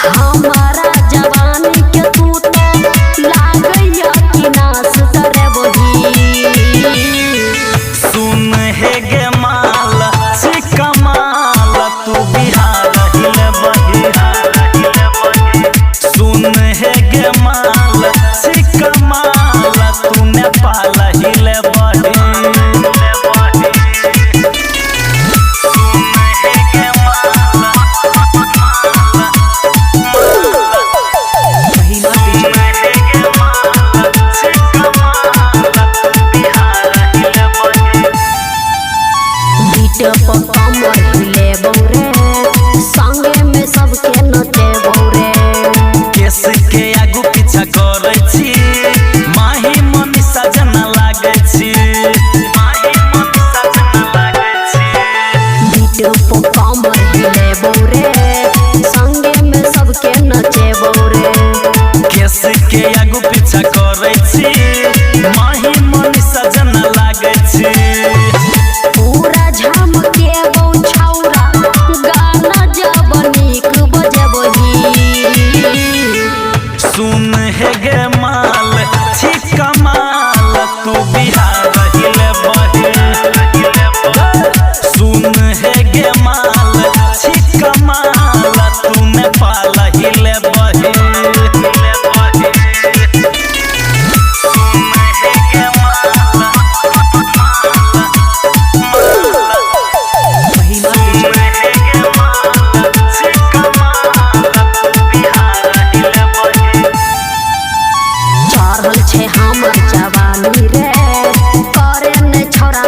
हमारा जवानी के तू तो लागैया कि नाश करे बही। सुन हे गे माल से कमाल तू बिहार हिले बही। सुन हे गे माल से कमाल तू नेपाल हिले बही। कमर हिले बौरे संगे में सबके नचे बौरे। केस के आगू पीछा करे छी माही मनीषा जना लागे छी। कमर हिले बौरे संगे में सबके नचे बौरे। केस के आगू पीछा करे छी माही मनीषा जना लागे छी। पूरा झमके बौ छौरा गाना जब नीक बजबही। सुन हे गे माल छी कमाल तू बिहार हिले बही। सुन हे गे माल छी कमाल तू नेपाल हिले बही। चढ़ल छे हमर जवानी रे करे ने छोरा